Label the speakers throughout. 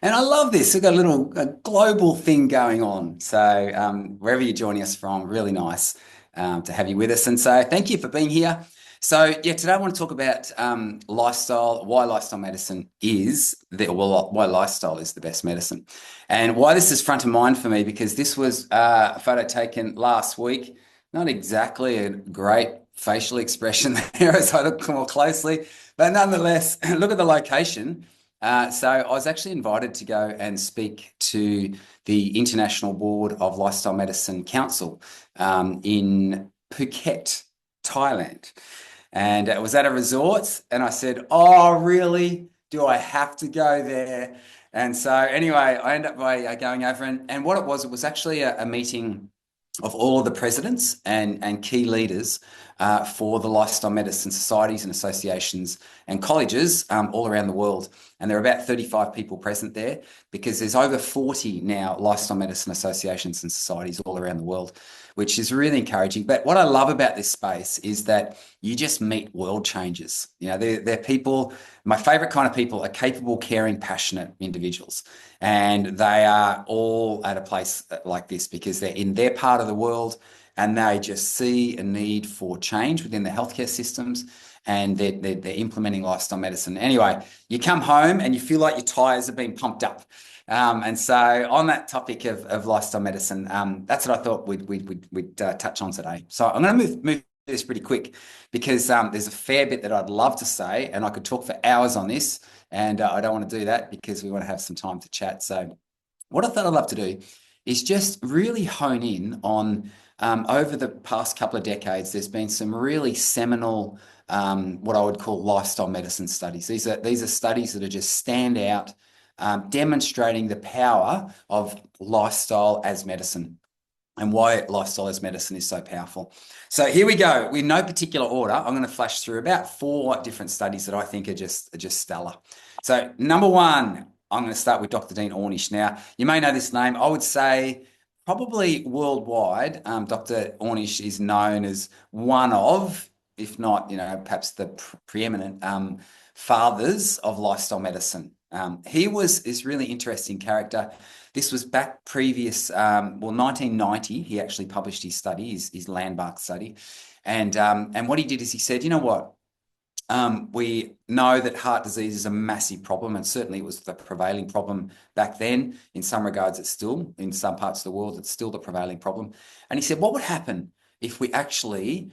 Speaker 1: And I love this. We've got a global thing going on. So wherever you're joining us from, really nice to have you with us. And so thank you for being here. So yeah, today I want to talk about lifestyle, why lifestyle medicine is why lifestyle is the best medicine, and why this is front of mind for me because this was a photo taken last week. Not exactly a great facial expression there as I look more closely, but nonetheless, look at the location. So I was actually invited to go and speak to the International Board of Lifestyle Medicine Council in Phuket, Thailand. And it was at a resort, and I said, "Oh, really? Do I have to go there?" And so anyway, I ended up by going over, and what it was actually a meeting of all of the presidents and key leaders for the lifestyle medicine societies and associations and colleges all around the world. And there are about 35 people present there because there's over 40 now lifestyle medicine associations and societies all around the world, which is really encouraging. But what I love about this space is that you just meet world changers. You know, they're people, my favorite kind of people are capable, caring, passionate individuals. And they are all at a place like this because they're in their part of the world and they just see a need for change within the healthcare systems, and they're implementing lifestyle medicine. Anyway, you come home and you feel like your tires have been pumped up. And so on that topic of lifestyle medicine, that's what I thought we'd touch on today. So I'm going to move this pretty quick because there's a fair bit that I'd love to say, and I could talk for hours on this, and I don't want to do that because we want to have some time to chat. So what I thought I'd love to do is just really hone in on over the past couple of decades, there's been some really seminal, what I would call lifestyle medicine studies. These are studies that are just stand out, demonstrating the power of lifestyle as medicine and why lifestyle as medicine is so powerful. So here we go. In no particular order, I'm going to flash through about 4 different studies that I think are just stellar. So number 1, I'm going to start with Dr. Dean Ornish. Now, you may know this name. I would say probably worldwide, Dr. Ornish is known as one of, if not, perhaps the preeminent fathers of lifestyle medicine. He was this really interesting character. This was back previous, 1990. He actually published his study, his landmark study, and what he did is he said, you know what? We know that heart disease is a massive problem, and certainly it was the prevailing problem back then. In some regards, it's still, in some parts of the world, it's still the prevailing problem. And he said, what would happen if we actually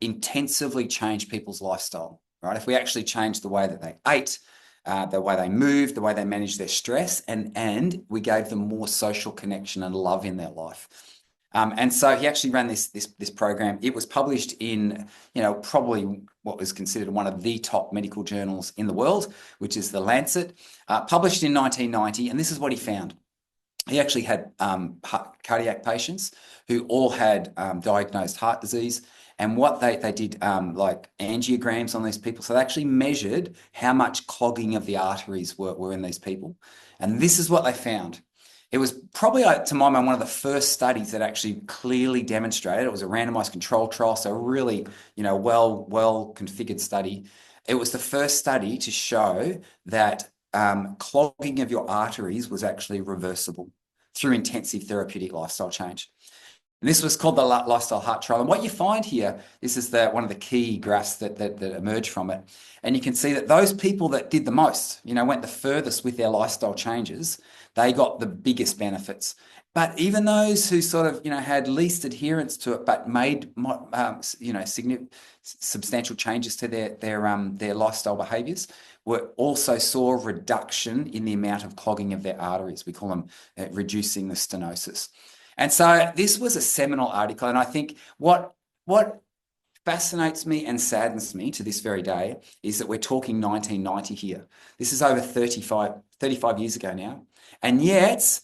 Speaker 1: intensively change people's lifestyle, right? If we actually change the way that they ate, the way they moved, the way they managed their stress, and we gave them more social connection and love in their life. And so he actually ran this program. It was published in, probably what was considered one of the top medical journals in the world, which is The Lancet, published in 1990. And this is what he found. He actually had cardiac patients who all had diagnosed heart disease. And what they did, like angiograms on these people. So they actually measured how much clogging of the arteries were in these people. And this is what they found. It was probably, to my mind, one of the first studies that actually clearly demonstrated. It was a randomized control trial, so really, well configured study. It was the first study to show that clogging of your arteries was actually reversible through intensive therapeutic lifestyle change. And this was called the Lifestyle Heart Trial. And what you find here, this is one of the key graphs that emerged from it. And you can see that those people that did the most, went the furthest with their lifestyle changes, they got the biggest benefits. But even those who sort of, had least adherence to it, but made, substantial changes to their lifestyle behaviours, also saw a reduction in the amount of clogging of their arteries. We call them reducing the stenosis. And so this was a seminal article. And I think what fascinates me and saddens me to this very day is that we're talking 1990 here. This is over 35 years ago now. And yet,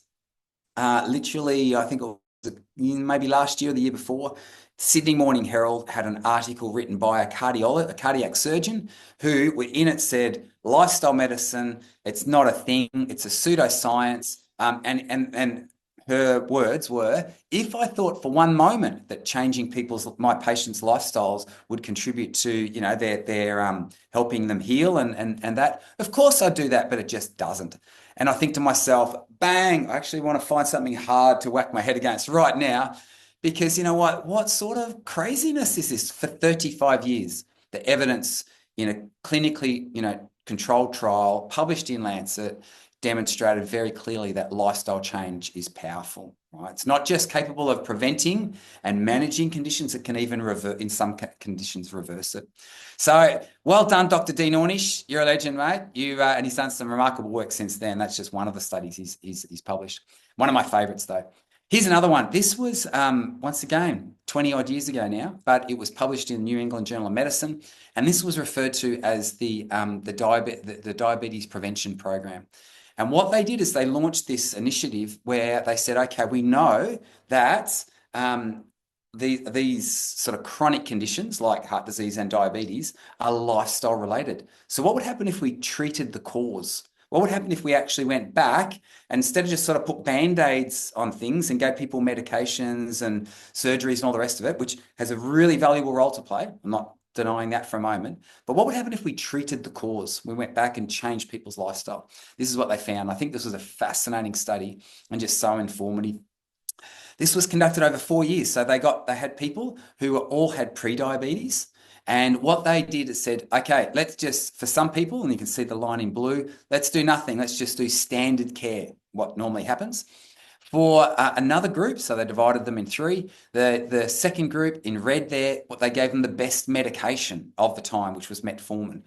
Speaker 1: literally, I think it was maybe last year or the year before, Sydney Morning Herald had an article written by a cardiac surgeon who in it said, lifestyle medicine, it's not a thing, it's a pseudoscience. And her words were, if I thought for one moment that changing my patients' lifestyles would contribute to, their helping them heal and that, of course I'd do that, but it just doesn't. And I think to myself, bang, I actually want to find something hard to whack my head against right now. Because you know what sort of craziness is this? For 35 years, the evidence in a clinically, controlled trial published in Lancet demonstrated very clearly that lifestyle change is powerful, right? It's not just capable of preventing and managing conditions, it can even in some conditions reverse it. So well done, Dr. Dean Ornish. You're a legend, mate. And he's done some remarkable work since then. That's just one of the studies he's published. One of my favorites, though. Here's another one. This was, once again, 20 odd years ago now, but it was published in the New England Journal of Medicine. And this was referred to as the diabetes prevention program. And what they did is they launched this initiative where they said, okay, we know that these sort of chronic conditions like heart disease and diabetes are lifestyle related. So what would happen if we treated the cause? What would happen if we actually went back and instead of just sort of put band-aids on things and gave people medications and surgeries and all the rest of it, which has a really valuable role to play? I'm not denying that for a moment. But what would happen if we treated the cause? We went back and changed people's lifestyle. This is what they found. I think this was a fascinating study and just so informative. This was conducted over 4 years. So they had people who all had pre-diabetes. And what they did is said, okay, let's just, for some people, and you can see the line in blue, let's do nothing. Let's just do standard care, what normally happens. For another group, so they divided them in three. The second group in red there, what they gave them the best medication of the time, which was metformin.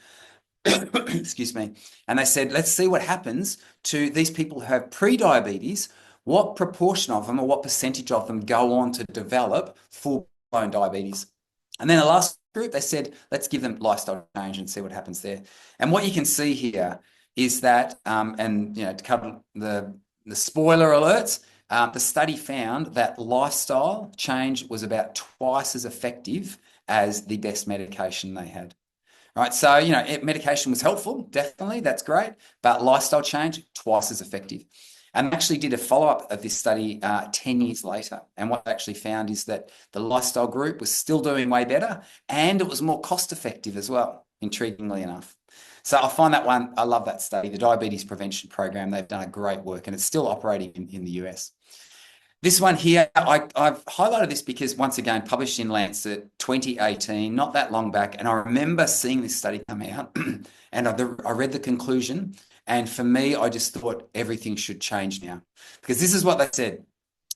Speaker 1: Excuse me. And they said, let's see what happens to these people who have pre-diabetes. What proportion of them or what percentage of them go on to develop full-blown diabetes? And then the last group, they said, let's give them lifestyle change and see what happens there. And what you can see here is that, to cover the spoiler alerts, the study found that lifestyle change was about twice as effective as the best medication they had. Right, so medication was helpful, definitely, that's great, but lifestyle change twice as effective. And actually did a follow-up of this study 10 years later. And what they actually found is that the lifestyle group was still doing way better and it was more cost-effective as well, intriguingly enough. So I find that one, I love that study, the Diabetes Prevention Program. They've done a great work and it's still operating in the US. This one here, I've highlighted this because, once again, published in Lancet 2018, not that long back. And I remember seeing this study come out and I read the conclusion. And for me, I just thought everything should change now, because this is what they said.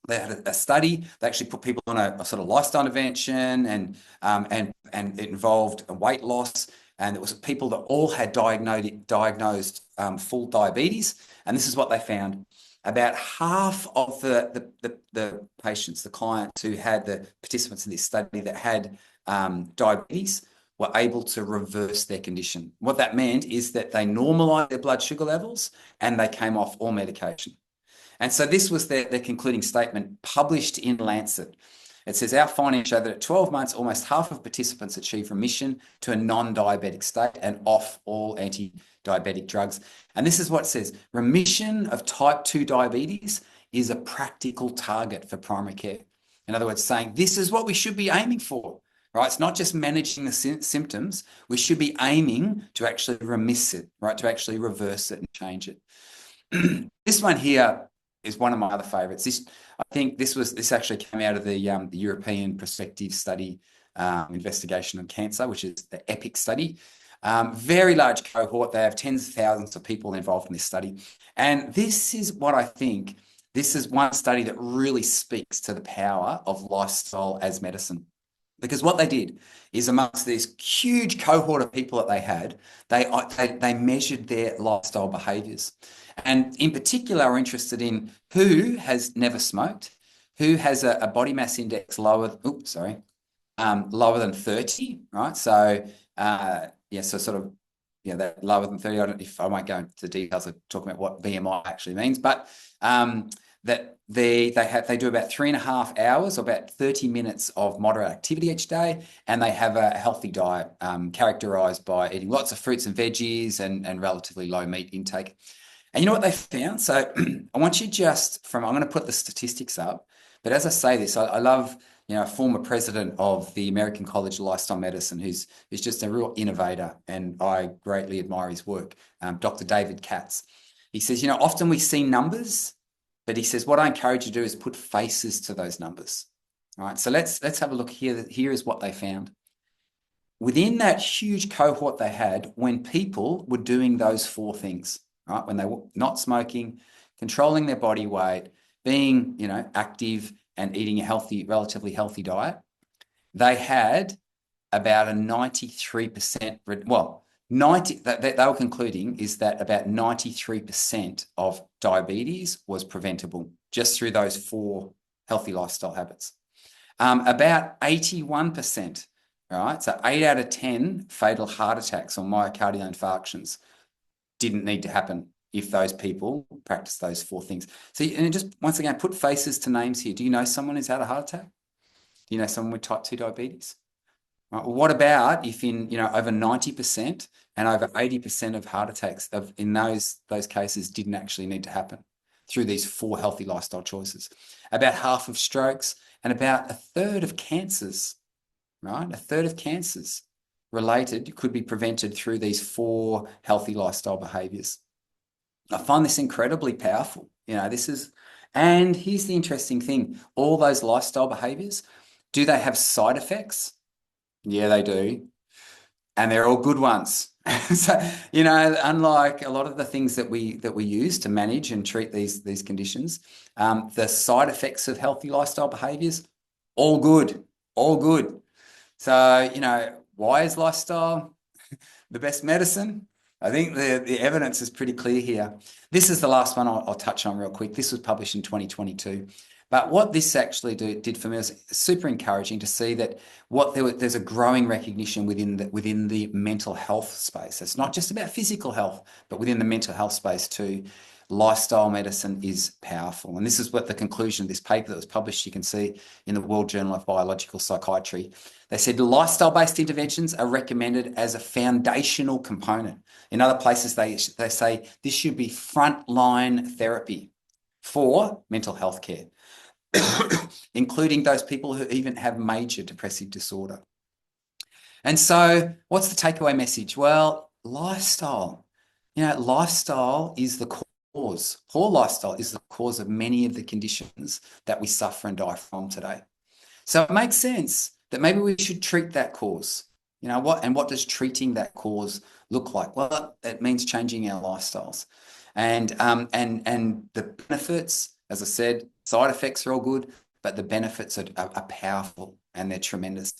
Speaker 1: They had a study. They actually put people on a sort of lifestyle intervention, and it involved a weight loss. And it was people that all had diagnosed full diabetes. And this is what they found. About half of the patients, the clients who had the participants in this study that had diabetes, were able to reverse their condition. What that meant is that they normalized their blood sugar levels and they came off all medication. And so this was their concluding statement published in Lancet. It says, our findings show that at 12 months, almost half of participants achieve remission to a non-diabetic state and off all anti-diabetic drugs. And this is what it says: remission of type 2 diabetes is a practical target for primary care. In other words, saying this is what we should be aiming for. Right? It's not just managing the symptoms. We should be aiming to actually remiss it, right? To actually reverse it and change it. This one here is one of my other favorites. I think this actually came out of the European Prospective Study Investigation of Cancer, which is the EPIC study. Very large cohort. They have tens of thousands of people involved in this study. And this is what I think, this is one study that really speaks to the power of lifestyle as medicine. Because what they did is, amongst this huge cohort of people that they had, they measured their lifestyle behaviours. And in particular, are interested in who has never smoked, who has a body mass index lower than 30, right? So, that lower than 30. I won't go into the details of talking about what BMI actually means, but that they do about 3.5 hours, or about 30 minutes of moderate activity each day, and they have a healthy diet characterized by eating lots of fruits and veggies and relatively low meat intake. And you know what they found? So I want you I'm going to put the statistics up, but as I say this, I love, a former president of the American College of Lifestyle Medicine, who's just a real innovator, and I greatly admire his work, Dr. David Katz. He says, often we see numbers, but he says, what I encourage you to do is put faces to those numbers. All right, so let's have a look here. Here is what they found. Within that huge cohort they had, when people were doing those 4 things, right? When they were not smoking, controlling their body weight, being, active and eating a healthy, relatively healthy diet, they had about a 93%, they were concluding is that about 93% of diabetes was preventable just through those 4 healthy lifestyle habits. About 81%, right? So 8 out of 10 fatal heart attacks or myocardial infarctions didn't need to happen if those people practice those 4 things. So, and just once again, put faces to names here. Do you know someone who's had a heart attack? Do you know someone with type 2 diabetes? Right. Well, what about if in, over 90% and over 80% of heart attacks in those cases didn't actually need to happen through these 4 healthy lifestyle choices? About half of strokes and about a third of cancers, right? A third of cancers could be prevented through these 4 healthy lifestyle behaviors. I find this incredibly powerful. And here's the interesting thing. All those lifestyle behaviors, do they have side effects? Yeah, they do. And they're all good ones. So, unlike a lot of the things that we use to manage and treat these conditions, the side effects of healthy lifestyle behaviors, all good, all good. So, why is lifestyle the best medicine? I think the evidence is pretty clear here. This is the last one I'll touch on real quick. This was published in 2022. But what this actually did for me was super encouraging to see that there's a growing recognition within the mental health space. It's not just about physical health, but within the mental health space too. Lifestyle medicine is powerful. And this is what the conclusion of this paper that was published, you can see in the World Journal of Biological Psychiatry. They said lifestyle-based interventions are recommended as a foundational component. In other places, they say this should be frontline therapy for mental health care, including those people who even have major depressive disorder. And so what's the takeaway message? Well, lifestyle. Lifestyle is the cause. Poor lifestyle is the cause of many of the conditions that we suffer and die from today. So it makes sense that maybe we should treat that cause. What does treating that cause look like? Well, it means changing our lifestyles. And the benefits, as I said, side effects are all good, but the benefits are powerful and they're tremendous.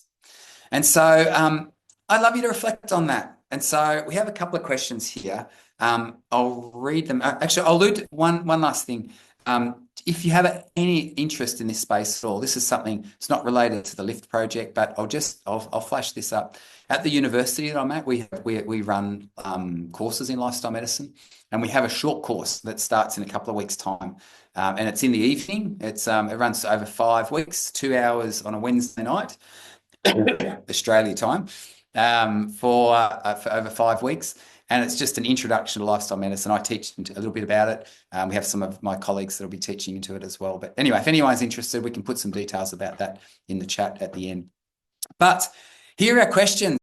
Speaker 1: And so I'd love you to reflect on that. And so we have a couple of questions here. I'll read them. Actually, I'll allude to one last thing. If you have any interest in this space at all, this is something, it's not related to the LIFT project, but I'll flash this up. At the university that I'm at, we run courses in lifestyle medicine, and we have a short course that starts in a couple of weeks' time, and it's in the evening. It runs over 5 weeks, 2 hours on a Wednesday night, Australia time, for over 5 weeks. And it's just an introduction to lifestyle medicine. I teach a little bit about it. We have some of my colleagues that will be teaching into it as well. But anyway, if anyone's interested, we can put some details about that in the chat at the end. But here are our questions.